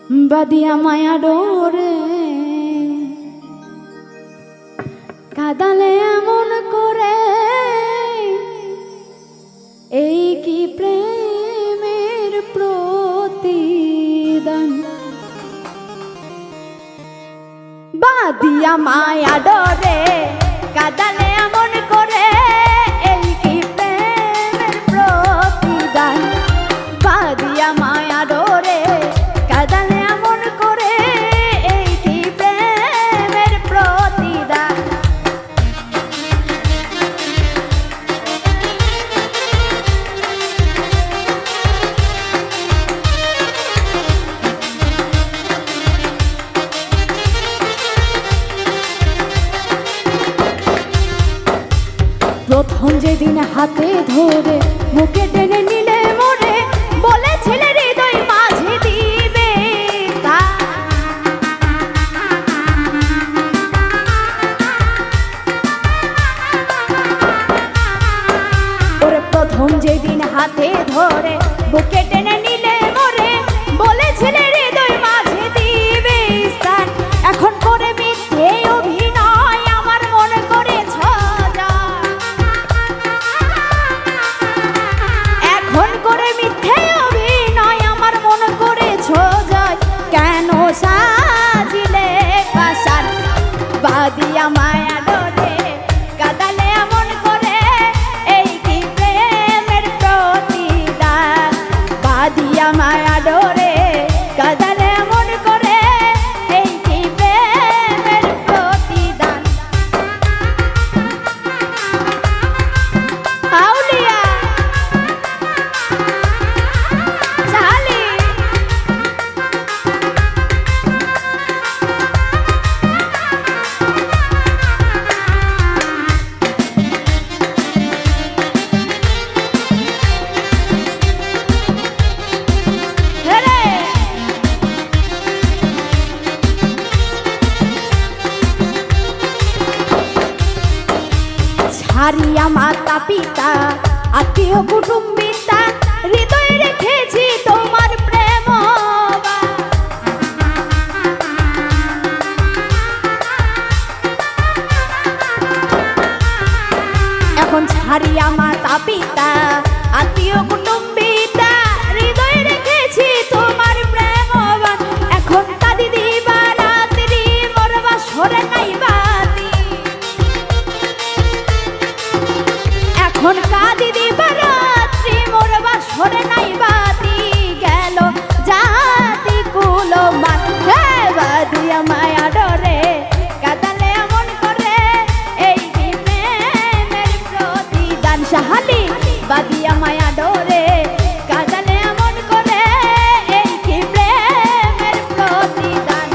বাদিয়া মায়া ডোরে কাদালে এমন করে, এই কি প্রেমের প্রতিদান। বাদিয়া মায়া ডোরে কাদালে এমন করে, এই কি প্রেমের প্রতিদান। বাদিয়া মায়া ডোরে কাদালে এমন করে, এই কি প্রেমের প্রতিদান। প্রথম যেদিন হাতে ধরে মুখে টেনে নিলে মরে, বলেছিলে হৃদয় মাঝে দিবে ওরে। প্রথম যেদিন হাতে ধরে বুকে টেনে নিলে মরে, বলেছিলে হৃদয় মাঝে দিবে স্থান। এখন করে মিথ্যে অভিনয় আমার মনে করেছ যা, এখন করে মিথ্যে অভিনয় আমার মনে করেছ যায়। কেন সাজিলে কাসার বাদিয়া মায়া ডোরে কাদালে এমন করে, এই কি প্রেমের প্রতিদান। বাদিয়া মায়া ডোরে কাদালে এমন করে, এই কি প্রেমের প্রতিদান। আউলিয়া চালি হারিয়া মাতা পিতা আত্মীয় কুটুম্বিতা, হৃদয়ে রেখেছি তোমার প্রেম। এখন ছাড়িয়া মাতা পিতা আত্মীয় কুটুম্বিতা, হৃদয়ে রেখেছি তোমার প্রেম। এখন কাঁদি দিবা রাত্রি মরবা সরে নাই বাতি, এখন কাঁদি দিবা রাত্রি মরবা সরে নাই বাতি। গেল জাতি কুলো মান, বাদিয়া মায়া ডোরে কাদালে এমন করে, এই কি প্রেমের প্রতিদান। সাহালি বাদিয়া মায়া ডোরে কাদালে এমন করে, এই কি প্রেমের প্রতিদান।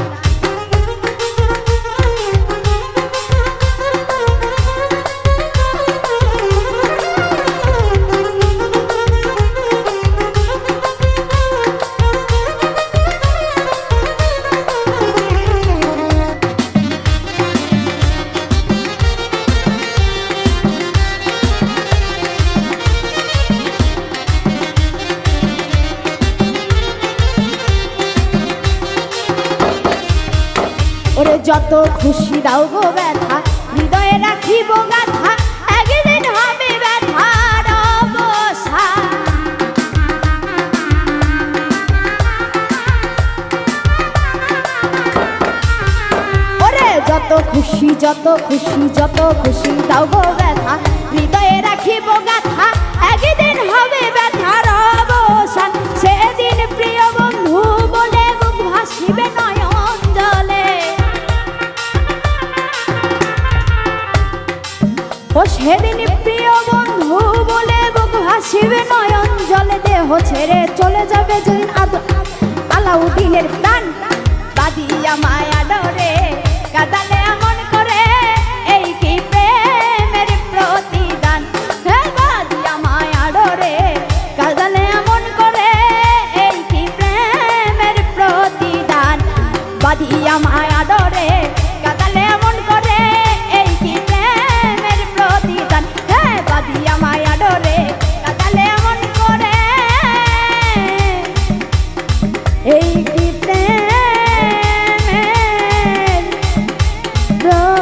ওরে যত খুশি দাও গো ব্যথা, হৃদয়ে রাখিব গাথা, একদিন হবে ব্যথার অবসান। ওরে যত খুশি যত খুশি যত খুশি দাও গো ব্যথা, হৃদয়ে রাখিব গাথা, একদিন হবে ব্যথার অবসান। সেদিন প্রিয় বন্ধু বলে বুক ভাসিবে নয়ন জলে, ও সেদিন প্রিয় বন্ধু বলে বুক ভাসিবে নয়ন জলে। দেহ ছেড়ে চলে যাবে যেদিন আলাউদ্দিনের প্রাণ। বাদিয়া মায়া ডোরে কাদালে এমন করে, এই কি প্রেমের প্রতিদান। বাদিয়া মায়া ডোরে কাদালে এমন করে, এই কি প্রেমের প্রতিদান। বাদিয়া মায়া ডোরে কাদালে এমন করে, এই কি প্রেমের প্রতিদান। বাদিয়া মায়া ডোরে কাদালে এমন করে, এই কি প্রেম। রব